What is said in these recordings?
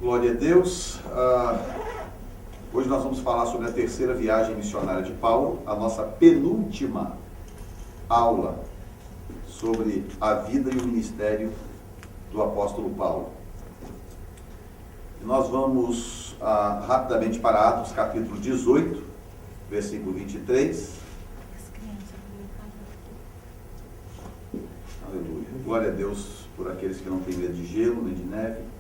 Glória a Deus. Hoje nós vamos falar sobre a terceira viagem missionária de Paulo, a nossa penúltima aula sobre a vida e o ministério do apóstolo Paulo. Nós vamos rapidamente para Atos capítulo 18, versículo 23. Aleluia. Glória a Deus por aqueles que não têm medo de gelo nem de neve,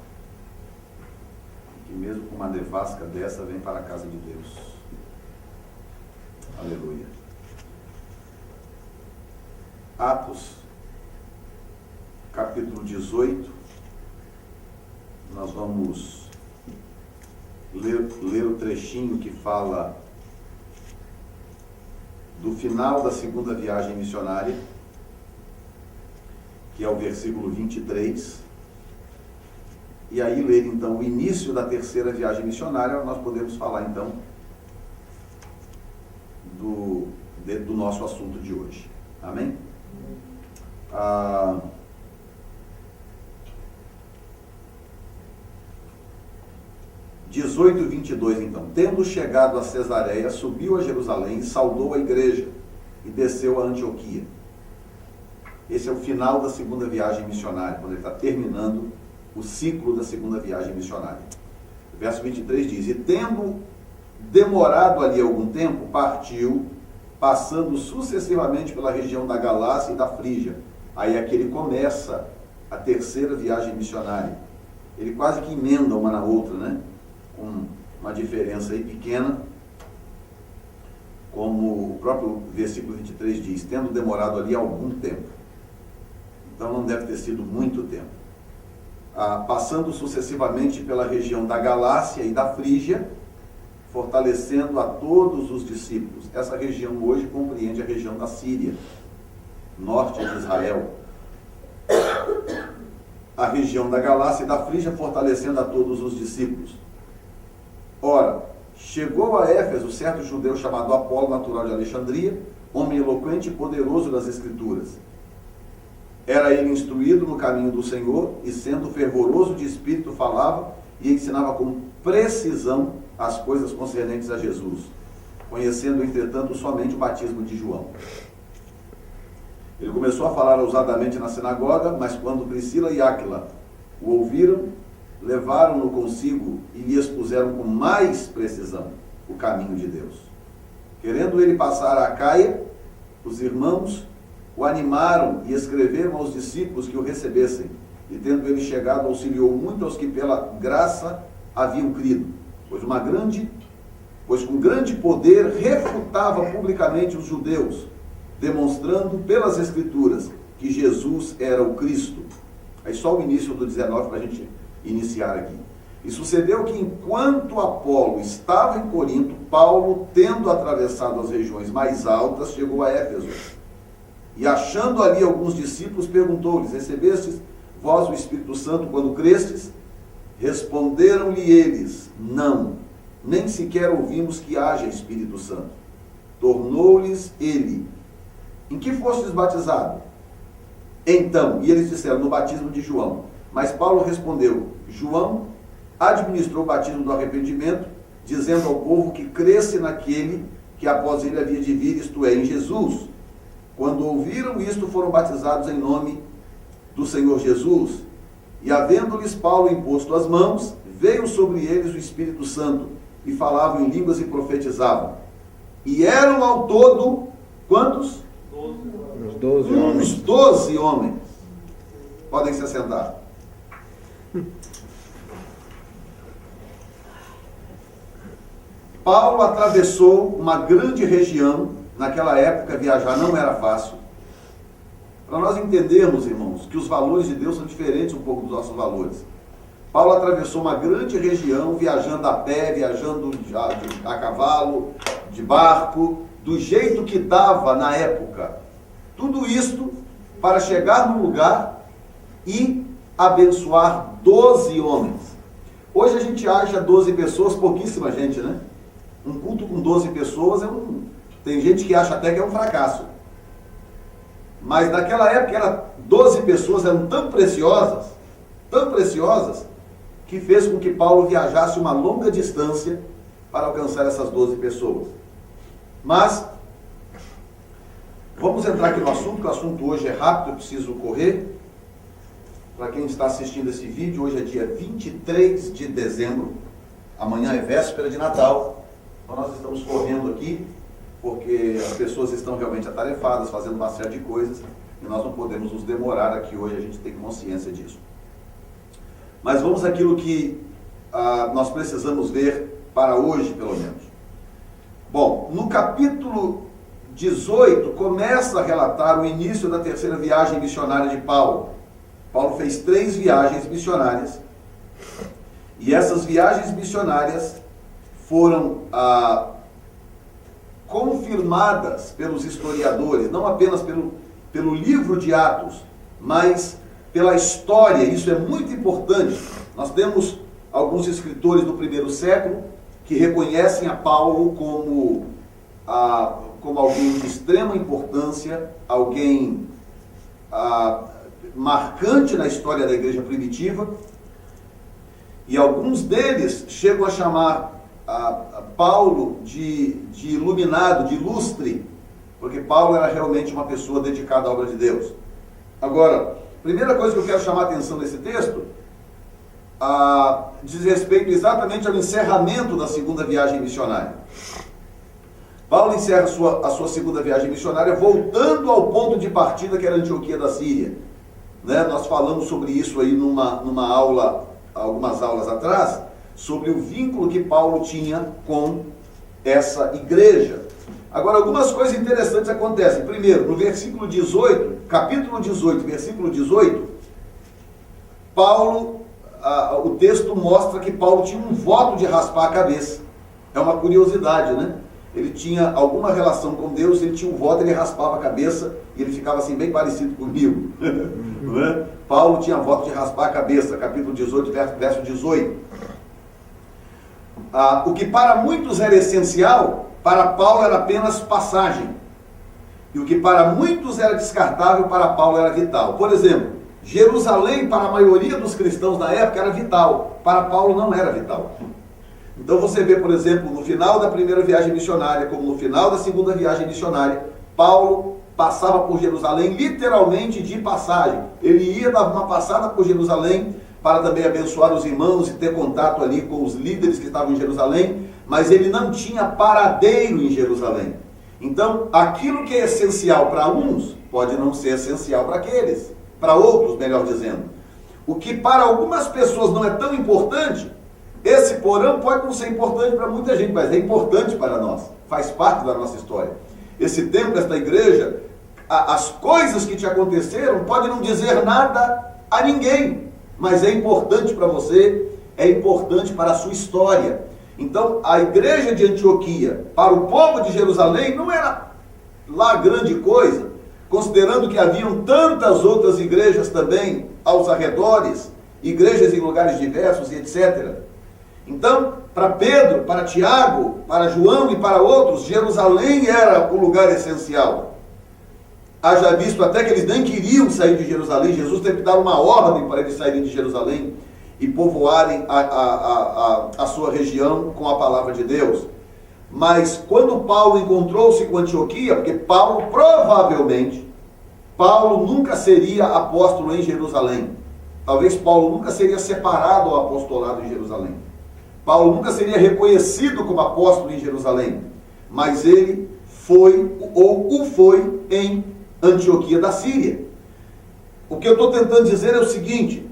que mesmo com uma nevasca dessa vem para a casa de Deus. Aleluia. Atos capítulo 18, nós vamos ler o trechinho que fala do final da segunda viagem missionária, que é o versículo 23, e aí ler então o início da terceira viagem missionária. Nós podemos falar então do nosso assunto de hoje. Amém? 18:22 então. Tendo chegado a Cesareia, subiu a Jerusalém e saudou a igreja e desceu a Antioquia. Esse é o final da segunda viagem missionária, quando ele está terminando o ciclo da segunda viagem missionária. O verso 23 diz: E tendo demorado ali algum tempo, partiu, passando sucessivamente pela região da Galácia e da Frígia. Aí aqui ele começa a terceira viagem missionária. Ele quase que emenda uma na outra, né? Com uma diferença aí pequena, como o próprio versículo 23 diz, tendo demorado ali algum tempo. Então não deve ter sido muito tempo. Passando sucessivamente pela região da Galácia e da Frígia, fortalecendo a todos os discípulos. Essa região hoje compreende a região da Síria, norte de Israel. A região da Galácia e da Frígia, fortalecendo a todos os discípulos. Ora, chegou a Éfeso certo judeu chamado Apolo, natural de Alexandria, homem eloquente e poderoso das Escrituras. Era ele instruído no caminho do Senhor, e sendo fervoroso de espírito, falava e ensinava com precisão as coisas concernentes a Jesus, conhecendo, entretanto, somente o batismo de João. Ele começou a falar ousadamente na sinagoga, mas quando Priscila e Áquila o ouviram, levaram-no consigo e lhe expuseram com mais precisão o caminho de Deus. Querendo ele passar a Acaia, os irmãos o animaram e escreveram aos discípulos que o recebessem, e tendo ele chegado, auxiliou muito aos que pela graça haviam crido, pois com grande poder refutava publicamente os judeus, demonstrando pelas Escrituras que Jesus era o Cristo. Aí só o início do 19 para a gente iniciar aqui. E sucedeu que enquanto Apolo estava em Corinto, Paulo, tendo atravessado as regiões mais altas, chegou a Éfeso. E achando ali alguns discípulos, perguntou-lhes: recebestes vós o Espírito Santo quando crestes? Responderam-lhe eles: não, nem sequer ouvimos que haja Espírito Santo. Tornou-lhes ele: em que fostes batizado? Então, e eles disseram: no batismo de João. Mas Paulo respondeu: João administrou o batismo do arrependimento, dizendo ao povo que cresce naquele que após ele havia de vir, isto é, em Jesus. Quando ouviram isto, foram batizados em nome do Senhor Jesus. E havendo-lhes Paulo imposto as mãos, veio sobre eles o Espírito Santo, e falavam em línguas e profetizavam. E eram ao todo, quantos? 12 homens. Uns 12 homens. Podem se assentar. Paulo atravessou uma grande região. Naquela época, viajar não era fácil. Para nós entendermos, irmãos, que os valores de Deus são diferentes um pouco dos nossos valores. Paulo atravessou uma grande região, viajando a pé, viajando a cavalo, de barco, do jeito que dava na época. Tudo isto para chegar num lugar e abençoar 12 homens. Hoje a gente acha 12 pessoas, pouquíssima gente, né? Um culto com 12 pessoas tem gente que acha até que é um fracasso. Mas naquela época 12 pessoas eram tão preciosas, que fez com que Paulo viajasse uma longa distância para alcançar essas 12 pessoas. Mas, vamos entrar aqui no assunto, que o assunto hoje é rápido, eu preciso correr. Para quem está assistindo esse vídeo, hoje é dia 23 de dezembro, amanhã é véspera de Natal, então nós estamos correndo aqui, porque as pessoas estão realmente atarefadas, fazendo uma série de coisas, e nós não podemos nos demorar aqui hoje, a gente tem consciência disso. Mas vamos àquilo que nós precisamos ver para hoje, pelo menos. Bom, no capítulo 18, começa a relatar o início da terceira viagem missionária de Paulo. Paulo fez 3 viagens missionárias, e essas viagens missionárias foram confirmadas pelos historiadores, não apenas pelo livro de Atos, mas pela história. Isso é muito importante. Nós temos alguns escritores do primeiro século que reconhecem a Paulo como alguém de extrema importância, alguém marcante na história da igreja primitiva, e alguns deles chegam a chamar Paulo de iluminado, de ilustre, porque Paulo era realmente uma pessoa dedicada à obra de Deus. Agora, primeira coisa que eu quero chamar a atenção nesse texto diz respeito exatamente ao encerramento da segunda viagem missionária. Paulo encerra a sua segunda viagem missionária voltando ao ponto de partida, que era Antioquia da Síria. Nós falamos sobre isso aí numa aula, algumas aulas atrás, sobre o vínculo que Paulo tinha com essa igreja. Agora, algumas coisas interessantes acontecem. Primeiro, no versículo 18, capítulo 18, versículo 18, Paulo, o texto mostra que Paulo tinha um voto de raspar a cabeça. É uma curiosidade, né? Ele tinha alguma relação com Deus, ele tinha um voto, ele raspava a cabeça e ele ficava assim bem parecido comigo. Não é? Paulo tinha voto de raspar a cabeça, capítulo 18, verso 18. O que para muitos era essencial, para Paulo era apenas passagem. E o que para muitos era descartável, para Paulo era vital. Por exemplo, Jerusalém para a maioria dos cristãos da época era vital, para Paulo não era vital. Então você vê, por exemplo, no final da primeira viagem missionária, como no final da segunda viagem missionária, Paulo passava por Jerusalém literalmente de passagem. Ele ia dar uma passada por Jerusalém para também abençoar os irmãos e ter contato ali com os líderes que estavam em Jerusalém, mas ele não tinha paradeiro em Jerusalém. Então, aquilo que é essencial para uns, pode não ser essencial para aqueles, para outros, melhor dizendo. O que para algumas pessoas não é tão importante, esse porão pode não ser importante para muita gente, mas é importante para nós, faz parte da nossa história. Esse templo, esta igreja, as coisas que te aconteceram podem não dizer nada a ninguém, mas é importante para você, é importante para a sua história. Então, a igreja de Antioquia, para o povo de Jerusalém, não era lá grande coisa, considerando que haviam tantas outras igrejas também aos arredores, igrejas em lugares diversos e etc. Então, para Pedro, para Tiago, para João e para outros, Jerusalém era o lugar essencial. Haja visto até que eles nem queriam sair de Jerusalém, Jesus teve que dar uma ordem para eles saírem de Jerusalém e povoarem a sua região com a palavra de Deus. Mas quando Paulo encontrou-se com Antioquia, porque provavelmente, Paulo nunca seria apóstolo em Jerusalém. Talvez Paulo nunca seria separado ao apostolado em Jerusalém. Paulo nunca seria reconhecido como apóstolo em Jerusalém, mas ele foi, ou o foi, em Antioquia da Síria. O que eu estou tentando dizer é o seguinte,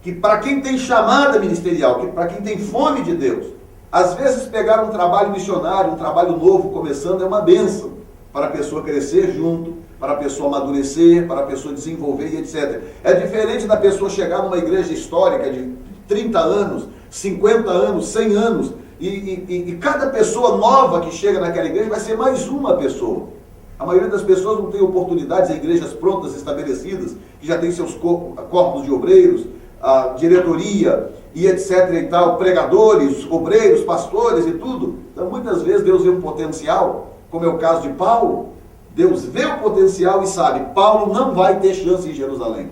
que para quem tem chamada ministerial, que para quem tem fome de Deus, às vezes pegar um trabalho missionário, um trabalho novo começando é uma bênção, para a pessoa crescer junto, para a pessoa amadurecer, para a pessoa desenvolver e etc. É diferente da pessoa chegar numa igreja histórica de 30 anos, 50 anos, 100 anos, e cada pessoa nova que chega naquela igreja vai ser mais uma pessoa. A maioria das pessoas não tem oportunidades em igrejas prontas, estabelecidas, que já tem seus corpos de obreiros, a diretoria e etc e tal, pregadores, obreiros, pastores e tudo. Então muitas vezes Deus vê um potencial, como é o caso de Paulo. Deus vê o potencial e sabe, Paulo não vai ter chance em Jerusalém.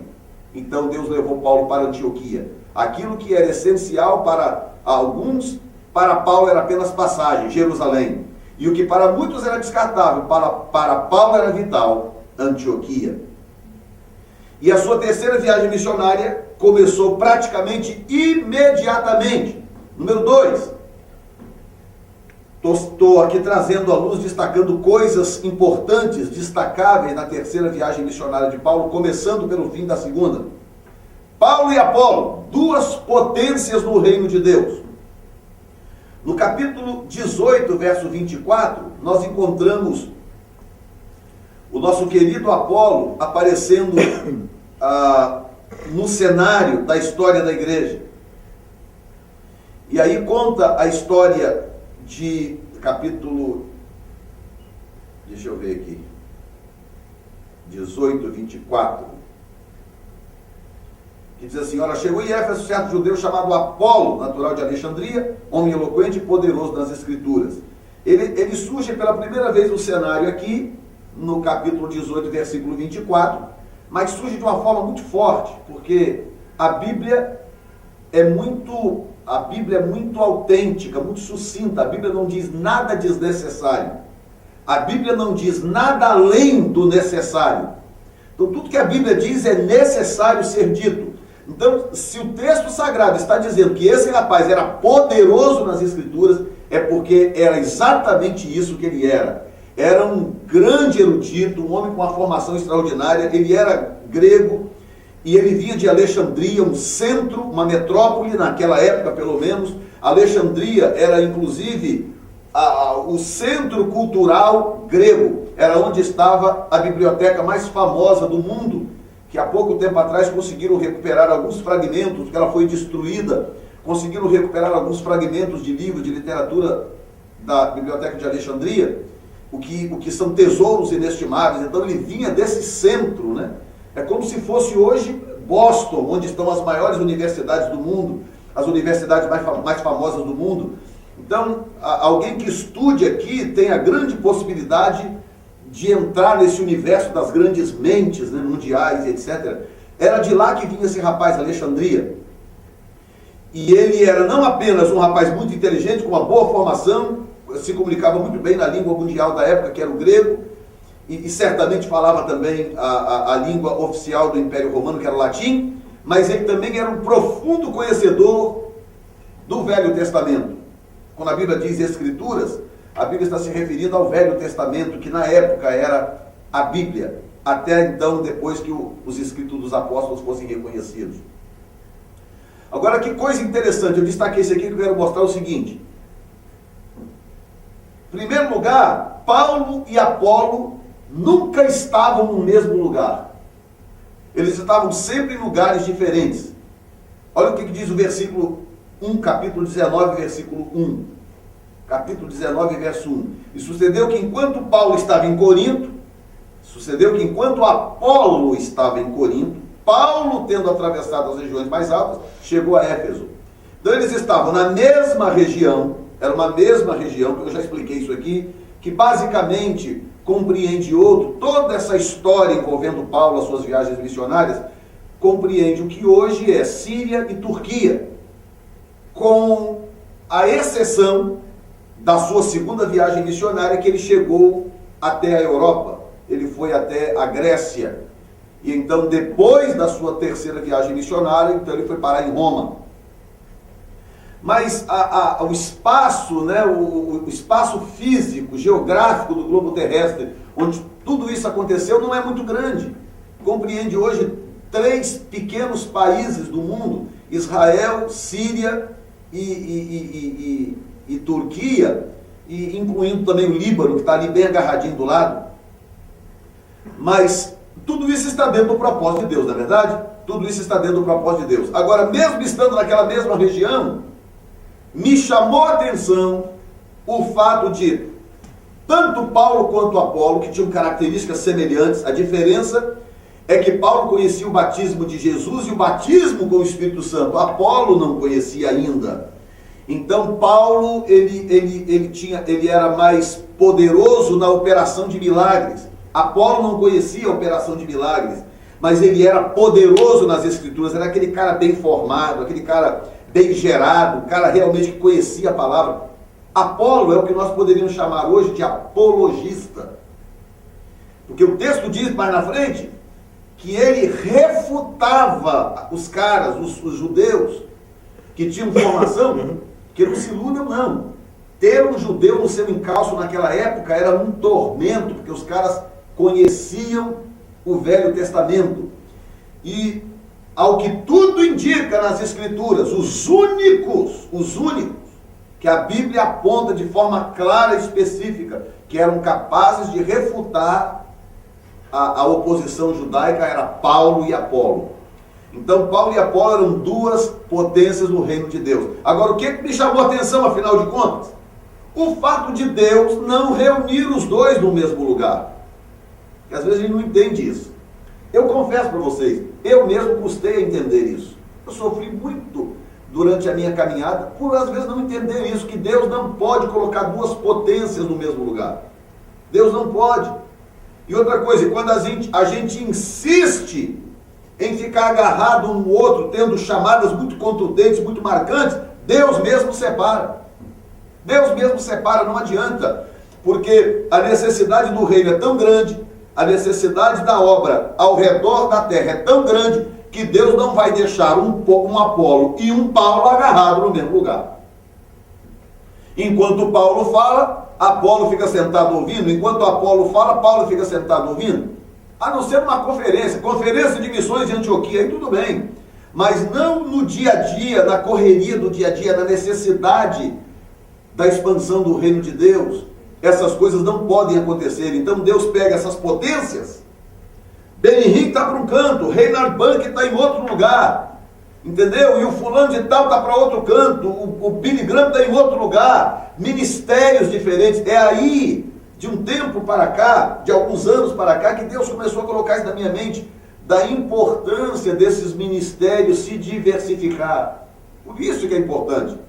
Então Deus levou Paulo para Antioquia. Aquilo que era essencial para alguns, para Paulo era apenas passagem, Jerusalém. E o que para muitos era descartável, para Paulo era vital, Antioquia. E a sua terceira viagem missionária começou praticamente imediatamente. Número 2. Estou aqui trazendo à luz, destacando coisas importantes, destacáveis na terceira viagem missionária de Paulo, começando pelo fim da segunda. Paulo e Apolo, duas potências no reino de Deus. No capítulo 18, verso 24, nós encontramos o nosso querido Apolo aparecendo no cenário da história da igreja. E aí conta a história de capítulo, deixa eu ver aqui, 18, 24, que diz assim: ora, chegou em Éfeso certo judeu chamado Apolo, natural de Alexandria, homem eloquente e poderoso nas escrituras. Ele surge pela primeira vez no cenário aqui, no capítulo 18, versículo 24, mas surge de uma forma muito forte, porque a Bíblia é muito autêntica, muito sucinta. A Bíblia não diz nada desnecessário. A Bíblia não diz nada além do necessário. Então, tudo que a Bíblia diz é necessário ser dito. Então, se o texto sagrado está dizendo que esse rapaz era poderoso nas Escrituras, é porque era exatamente isso que ele era. Era um grande erudito, um homem com uma formação extraordinária. Ele era grego e ele vinha de Alexandria, um centro, uma metrópole, naquela época pelo menos. Alexandria era inclusive o centro cultural grego, era onde estava a biblioteca mais famosa do mundo, que há pouco tempo atrás conseguiram recuperar alguns fragmentos, porque ela foi destruída, conseguiram recuperar alguns fragmentos de livros, de literatura da biblioteca de Alexandria, o que são tesouros inestimáveis. Então ele vinha desse centro, né? É como se fosse hoje Boston, onde estão as maiores universidades do mundo, as universidades mais famosas do mundo. Então, alguém que estude aqui tem a grande possibilidade de entrar nesse universo das grandes mentes, né, mundiais, etc. Era de lá que vinha esse rapaz, Alexandria. E ele era não apenas um rapaz muito inteligente, com uma boa formação, se comunicava muito bem na língua mundial da época, que era o grego, e certamente falava também a língua oficial do Império Romano, que era o latim, mas ele também era um profundo conhecedor do Velho Testamento. Quando a Bíblia diz Escrituras, a Bíblia está se referindo ao Velho Testamento, que na época era a Bíblia, até então, depois que os escritos dos apóstolos fossem reconhecidos. Agora, que coisa interessante, eu destaquei isso aqui que eu quero mostrar o seguinte. Em primeiro lugar, Paulo e Apolo nunca estavam no mesmo lugar. Eles estavam sempre em lugares diferentes. Olha o que diz o versículo 1, capítulo 19, versículo 1. Capítulo 19, verso 1. E sucedeu que enquanto Paulo estava em Corinto, Apolo estava em Corinto, Paulo, tendo atravessado as regiões mais altas, chegou a Éfeso. Então eles estavam na mesma região, era uma mesma região, que eu já expliquei isso aqui, que basicamente compreende toda essa história envolvendo Paulo, as suas viagens missionárias, compreende o que hoje é Síria e Turquia, com a exceção da sua segunda viagem missionária, que ele chegou até a Europa, ele foi até a Grécia, e então depois da sua terceira viagem missionária, então ele foi parar em Roma. Mas o espaço, né, o espaço físico, geográfico do globo terrestre, onde tudo isso aconteceu, não é muito grande. Compreende hoje 3 pequenos países do mundo: Israel, Síria e Turquia, e incluindo também o Líbano, que está ali bem agarradinho do lado. Mas tudo isso está dentro do propósito de Deus, não é verdade? Tudo isso está dentro do propósito de Deus. Agora, mesmo estando naquela mesma região, me chamou a atenção o fato de tanto Paulo quanto Apolo, que tinham características semelhantes. A diferença é que Paulo conhecia o batismo de Jesus e o batismo com o Espírito Santo. Apolo não conhecia ainda. Então Paulo ele era mais poderoso na operação de milagres. Apolo não conhecia a operação de milagres. mas ele era poderoso nas Escrituras, era aquele cara bem formado, aquele cara bem gerado, um cara realmente que conhecia a palavra. Apolo é o que nós poderíamos chamar hoje de apologista. Porque o texto diz mais na frente que ele refutava os caras, os judeus, que tinham formação, que não se iludam não. Ter um judeu no seu encalço naquela época era um tormento, porque os caras conheciam o Velho Testamento. E, ao que tudo indica nas Escrituras, os únicos que a Bíblia aponta de forma clara e específica, que eram capazes de refutar a oposição judaica, era Paulo e Apolo. Então, Paulo e Apolo eram duas potências do reino de Deus. Agora, o que me chamou a atenção, afinal de contas? O fato de Deus não reunir os dois no mesmo lugar. Porque às vezes a gente não entende isso. Eu confesso para vocês, eu mesmo custei a entender isso. Eu sofri muito durante a minha caminhada por às vezes não entender isso, que Deus não pode colocar duas potências no mesmo lugar. Deus não pode. E outra coisa, quando a gente insiste em ficar agarrado um no outro, tendo chamadas muito contundentes, muito marcantes, Deus mesmo separa. Deus mesmo separa, não adianta. Porque a necessidade do reino é tão grande, a necessidade da obra ao redor da terra é tão grande, que Deus não vai deixar um Apolo e um Paulo agarrados no mesmo lugar. Enquanto Paulo fala, Apolo fica sentado ouvindo. Enquanto Apolo fala, Paulo fica sentado ouvindo. A não ser uma conferência de missões de Antioquia, aí tudo bem. Mas não no dia a dia, na correria do dia a dia, na necessidade da expansão do reino de Deus. Essas coisas não podem acontecer. Então Deus pega essas potências. Ben Henrique está para um canto, Reinhard Bunke está em outro lugar, entendeu? E o fulano de tal está para outro canto, o Billy Graham está em outro lugar, ministérios diferentes. É aí, de um tempo para cá, de alguns anos para cá, que Deus começou a colocar isso na minha mente, da importância desses ministérios se diversificar. Por isso que é importante.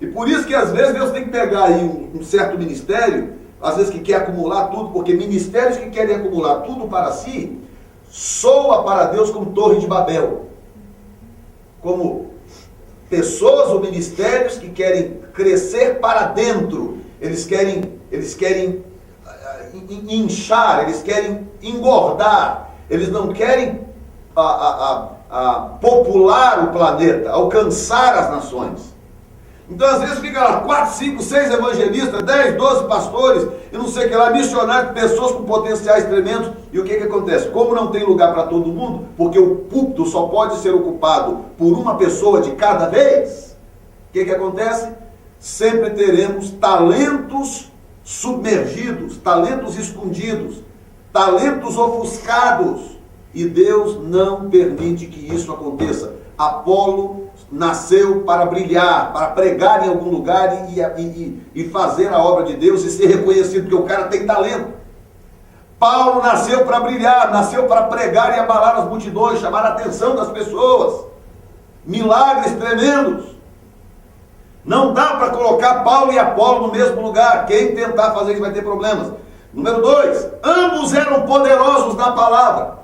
E por isso que às vezes Deus tem que pegar aí um certo ministério, às vezes que quer acumular tudo, porque ministérios que querem acumular tudo para si, soa para Deus como Torre de Babel. Como pessoas ou ministérios que querem crescer para dentro. Eles querem inchar, eles querem engordar. Eles não querem popular o planeta, alcançar as nações. Então, às vezes, fica lá 4, 5, 6 evangelistas, 10, 12 pastores, e não sei o que lá, missionários, pessoas com potenciais tremendos. E o que acontece? Como não tem lugar para todo mundo, porque o púlpito só pode ser ocupado por uma pessoa de cada vez, o que acontece? Sempre teremos talentos submergidos, talentos escondidos, talentos ofuscados. E Deus não permite que isso aconteça. Apolo nasceu para brilhar, para pregar em algum lugar e fazer a obra de Deus e ser reconhecido, porque o cara tem talento. Paulo nasceu para brilhar, nasceu para pregar e abalar as multidões, chamar a atenção das pessoas. Milagres tremendos. Não dá para colocar Paulo e Apolo no mesmo lugar. Quem tentar fazer isso vai ter problemas. Número 2, ambos eram poderosos na palavra.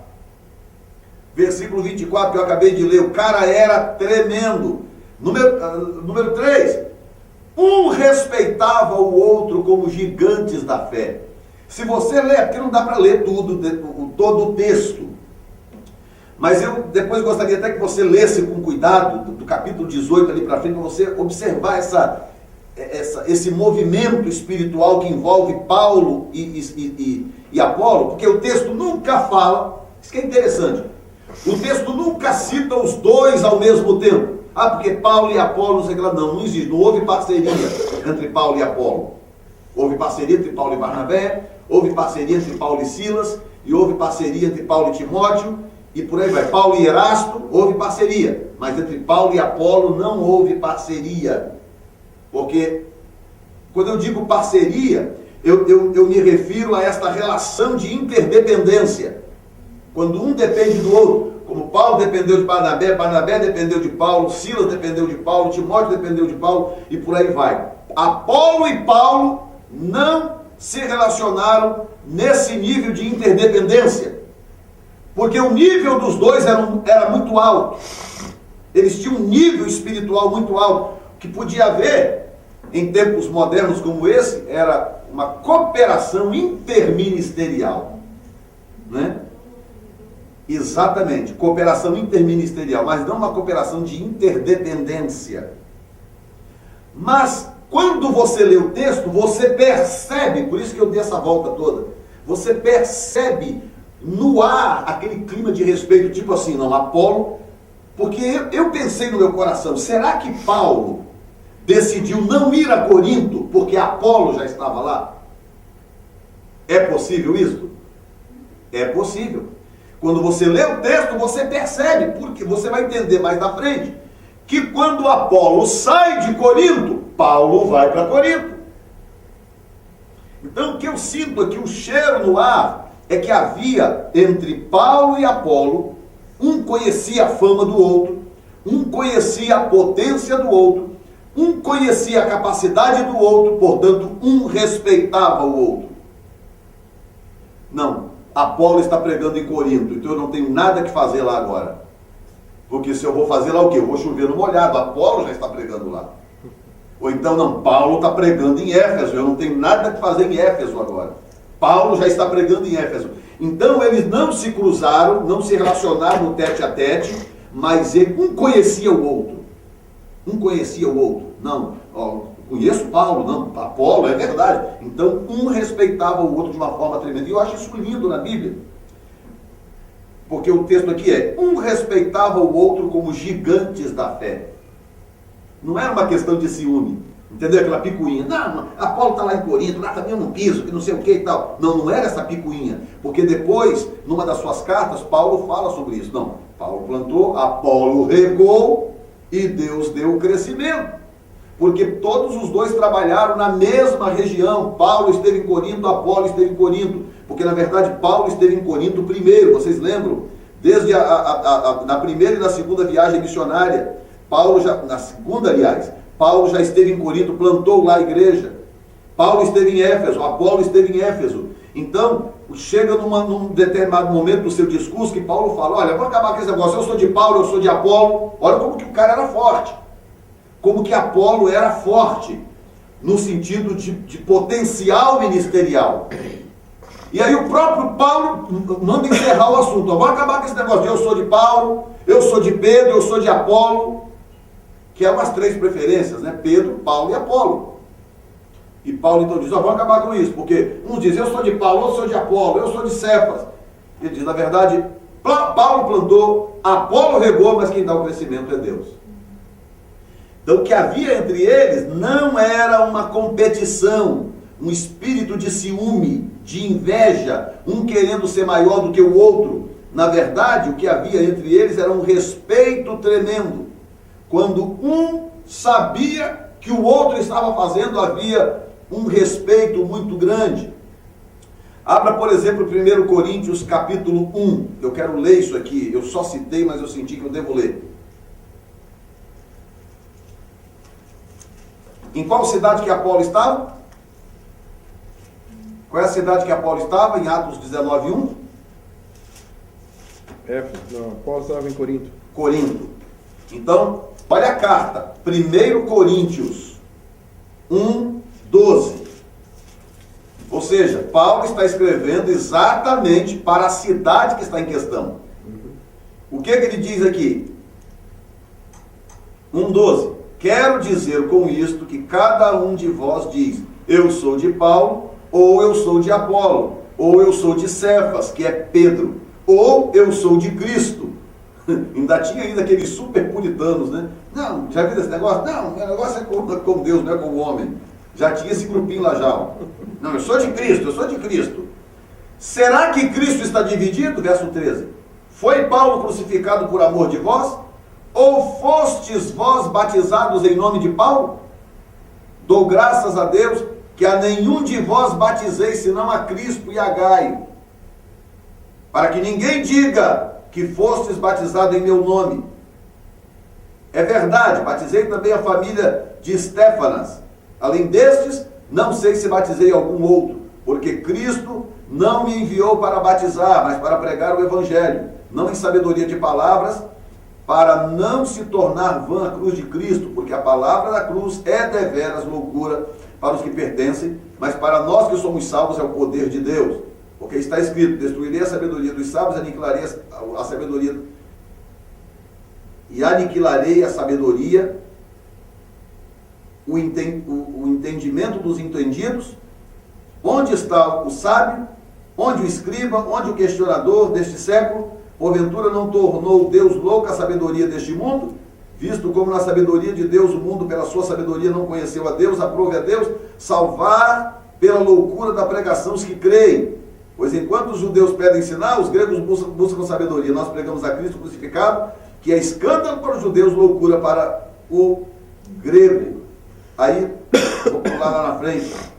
Versículo 24 que eu acabei de ler, o cara era tremendo. Número 3, um respeitava o outro como gigantes da fé. Se você ler, porque não dá para ler todo o texto, mas eu depois gostaria até que você lesse com cuidado, do capítulo 18 ali para frente, para você observar esse movimento espiritual que envolve Paulo e Apolo, porque o texto nunca fala, isso que é interessante, o texto nunca cita os dois ao mesmo tempo. Porque Paulo e Apolo, não sei o que lá, não existe, não houve parceria entre Paulo e Apolo. Houve parceria entre Paulo e Barnabé, houve parceria entre Paulo e Silas, e houve parceria entre Paulo e Timóteo, e por aí vai. Paulo e Erasto, houve parceria, mas entre Paulo e Apolo não houve parceria. Porque, quando eu digo parceria, eu me refiro a esta relação de interdependência. Quando um depende do outro, como Paulo dependeu de Barnabé, Barnabé dependeu de Paulo, Silas dependeu de Paulo, Timóteo dependeu de Paulo, e por aí vai. Apolo e Paulo não se relacionaram nesse nível de interdependência. Porque o nível dos dois era muito alto. Eles tinham um nível espiritual muito alto. O que podia haver, em tempos modernos como esse, era uma cooperação interministerial. Né? Exatamente, cooperação interministerial, mas não uma cooperação de interdependência. Mas, quando você lê o texto, você percebe, por isso que eu dei essa volta toda, você percebe no ar aquele clima de respeito, tipo assim, não, Apolo, porque eu pensei no meu coração, será que Paulo decidiu não ir a Corinto porque Apolo já estava lá? É possível isso? É possível. Quando você lê o texto, você percebe, porque você vai entender mais na frente, que quando Apolo sai de Corinto, Paulo vai para Corinto. Então o que eu sinto aqui, o cheiro no ar, é que havia entre Paulo e Apolo, um conhecia a fama do outro, um conhecia a potência do outro, um conhecia a capacidade do outro, portanto, um respeitava o outro. Não, Apolo está pregando em Corinto, então eu não tenho nada que fazer lá agora. Porque se eu vou fazer lá o quê? Eu vou chover no molhado, Apolo já está pregando lá. Ou então, não, Paulo está pregando em Éfeso, eu não tenho nada que fazer em Éfeso agora. Paulo já está pregando em Éfeso. Então eles não se cruzaram, não se relacionaram no tete a tete, mas um conhecia o outro. Um conhecia o outro. Não, conheço Paulo, não, Apolo, é verdade. Então um respeitava o outro de uma forma tremenda. E eu acho isso lindo na Bíblia. Porque o texto aqui é, um respeitava o outro como gigantes da fé. Não era uma questão de ciúme. Entendeu? Aquela picuinha. Não, Apolo está lá em Corinto, lá também eu não piso, que não sei o que e tal. Não era essa picuinha. Porque depois, numa das suas cartas, Paulo fala sobre isso. Não, Paulo plantou, Apolo regou e Deus deu o crescimento. Porque todos os dois trabalharam na mesma região. Paulo esteve em Corinto, Apolo esteve em Corinto. Porque na verdade Paulo esteve em Corinto primeiro, vocês lembram? Desde na primeira e na segunda viagem missionária. Paulo já, na segunda aliás, Paulo já esteve em Corinto, plantou lá a igreja. Paulo esteve em Éfeso, Apolo esteve em Éfeso. Então, chega num determinado momento do seu discurso que Paulo fala, olha, vamos acabar com esse negócio, eu sou de Paulo, eu sou de Apolo. Olha como que o cara era forte. Como que Apolo era forte, no sentido de potencial ministerial. E aí o próprio Paulo manda encerrar o assunto. Vamos acabar com esse negócio de eu sou de Paulo, eu sou de Pedro, eu sou de Apolo. Que eram as três preferências, né? Pedro, Paulo e Apolo. E Paulo então diz, vamos acabar com isso, porque uns dizem, eu sou de Paulo, eu sou de Apolo, eu sou de Cefas. Ele diz, na verdade, Paulo plantou, Apolo regou, mas quem dá o crescimento é Deus. Então o que havia entre eles não era uma competição, um espírito de ciúme, de inveja, um querendo ser maior do que o outro. Na verdade, o que havia entre eles era um respeito tremendo. Quando um sabia que o outro estava fazendo, havia um respeito muito grande. Abra, por exemplo, 1 Coríntios capítulo 1. Eu quero ler isso aqui. Eu só citei, mas eu senti que eu devo ler. Em qual cidade que Apolo estava? Qual é a cidade que Apolo estava? Em Atos 19:1? Não, Apolo estava em Corinto. Corinto. Então, olha a carta. 1 Coríntios 1:12. Ou seja, Paulo está escrevendo exatamente para a cidade que está em questão. O que ele diz aqui? 1:12. Quero dizer com isto que cada um de vós diz, eu sou de Paulo, ou eu sou de Apolo, ou eu sou de Cefas, que é Pedro, ou eu sou de Cristo. Ainda tinha ainda aqueles super puritanos, né? Não, já viu esse negócio? Não, o negócio é com Deus, não é com o homem. Já tinha esse grupinho lá já. Ó. Não, eu sou de Cristo, eu sou de Cristo. Será que Cristo está dividido? Verso 13. Foi Paulo crucificado por amor de vós? Ou fostes vós batizados em nome de Paulo? Dou graças a Deus que a nenhum de vós batizei, senão a Crispo e a Gaio. Para que ninguém diga que fostes batizado em meu nome. É verdade, batizei também a família de Estéfanas. Além destes, não sei se batizei algum outro. porque Cristo não me enviou para batizar, mas para pregar o Evangelho, não em sabedoria de palavras, para não se tornar vã a cruz de Cristo, porque a palavra da cruz é deveras loucura para os que pertencem, mas para nós que somos salvos é o poder de Deus. Porque está escrito: destruirei a sabedoria dos sábios, aniquilarei a sabedoria e aniquilarei a sabedoria, o entendimento dos entendidos. Onde está o sábio? Onde o escriba? Onde o questionador deste século? Porventura não tornou Deus louca a sabedoria deste mundo? Visto como na sabedoria de Deus o mundo pela sua sabedoria não conheceu a Deus, aprove a Deus salvar pela loucura da pregação os que creem. Pois enquanto os judeus pedem sinal, os gregos buscam sabedoria. Nós pregamos a Cristo crucificado, que é escândalo para os judeus, loucura para o grego. Aí, vou pular lá na frente.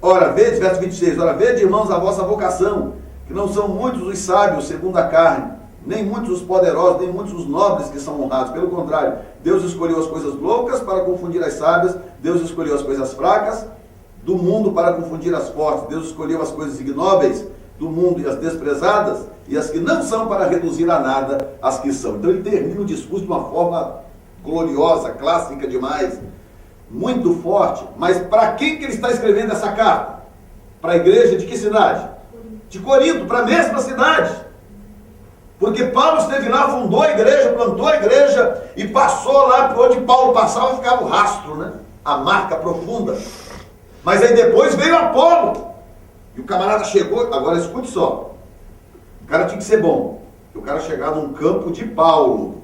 Ora, vede, verso 26, ora, vede, irmãos, a vossa vocação, que não são muitos os sábios segundo a carne, nem muitos os poderosos, nem muitos os nobres que são honrados. Pelo contrário, Deus escolheu as coisas loucas para confundir as sábias, Deus escolheu as coisas fracas do mundo para confundir as fortes, Deus escolheu as coisas ignóbeis do mundo e as desprezadas, e as que não são para reduzir a nada as que são. Então ele termina o discurso de uma forma gloriosa, clássica demais, muito forte. Mas para quem que ele está escrevendo essa carta? Para a igreja de que cidade? De Corinto, para a mesma cidade. Porque Paulo esteve lá, fundou a igreja, plantou a igreja e passou lá por onde Paulo passava, ficava o rastro, né? A marca profunda. Mas aí depois veio Apolo. E o camarada chegou, agora escute só. O cara tinha que ser bom. O cara chegar num campo de Paulo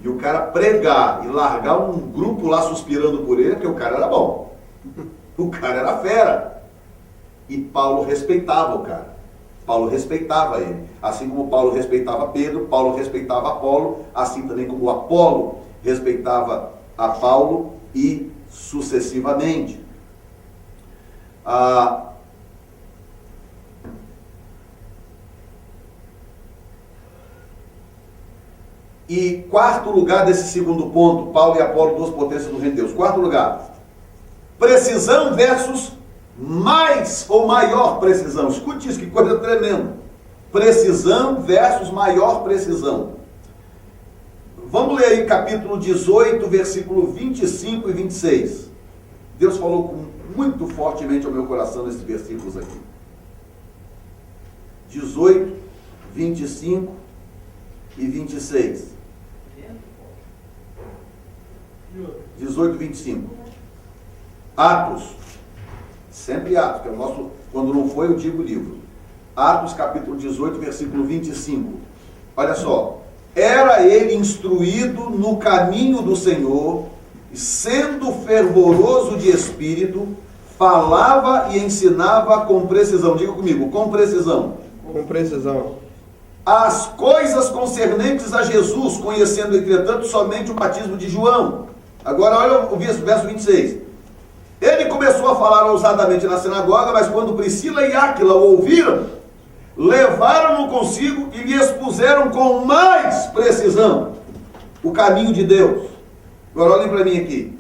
e o cara pregar e largar um grupo lá suspirando por ele, porque o cara era bom. O cara era fera. E Paulo respeitava o cara. Paulo respeitava ele. Assim como Paulo respeitava Pedro, Paulo respeitava Apolo, assim também como Apolo respeitava a Paulo e sucessivamente. E quarto lugar desse segundo ponto, Paulo e Apolo, duas potências do reino de Deus. Quarto lugar, precisão versus mais ou maior precisão. Escute isso, que coisa tremenda. Precisão versus maior precisão. Vamos ler aí capítulo 18, versículo 25 e 26. Deus falou muito fortemente ao meu coração nesses versículos aqui. 18, 25 e 26. 18, 25. Atos. Sempre Atos, que é o nosso, quando não foi eu digo livro. Atos capítulo 18, versículo 25. Olha só. Era ele instruído no caminho do Senhor, sendo fervoroso de espírito, falava e ensinava com precisão. Diga comigo, com precisão. Com precisão. As coisas concernentes a Jesus, conhecendo, entretanto, somente o batismo de João. Agora olha o verso 26. Ele começou a falar ousadamente na sinagoga, mas quando Priscila e Áquila o ouviram, levaram-no consigo e lhe expuseram com mais precisão o caminho de Deus. Agora olhem para mim aqui.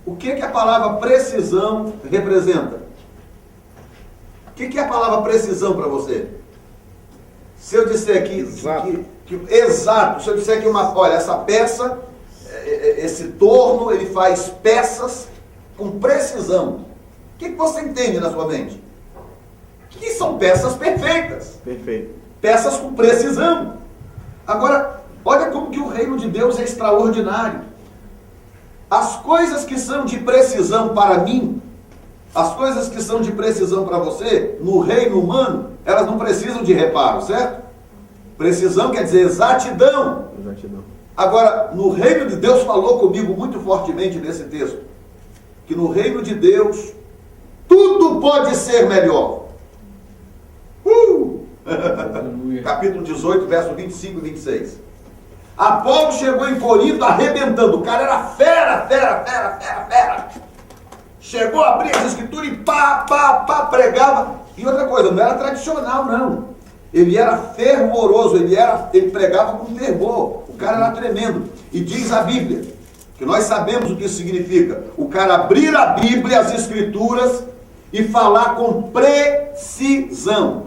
O que a palavra precisão representa? O que é a palavra precisão para você? Se eu disser aqui, exato, se eu disser que olha, essa peça, esse torno, ele faz peças com precisão. O que você entende na sua mente? Que são peças perfeitas. Perfeito. Peças com precisão. Agora, olha como que o reino de Deus é extraordinário. As coisas que são de precisão para mim, as coisas que são de precisão para você, no reino humano, elas não precisam de reparo, certo? Precisão quer dizer exatidão. Exatidão. Agora, no reino de Deus, falou comigo muito fortemente nesse texto, que no reino de Deus, tudo pode ser melhor. Capítulo 18, verso 25 e 26. Apolo chegou em Corinto arrebentando. O cara era fera. Chegou a abrir as escrituras e pregava. E outra coisa, não era tradicional, não. Ele era fervoroso, ele pregava com fervor. O cara era tremendo. E diz a Bíblia Que nós sabemos o que isso significa. O cara abrir a Bíblia, as Escrituras, e falar com precisão.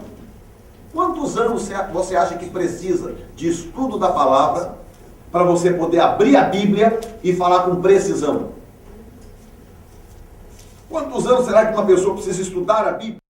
Quantos anos você acha que precisa de estudo da palavra para você poder abrir a Bíblia e falar com precisão? Quantos anos será que uma pessoa precisa estudar a Bíblia?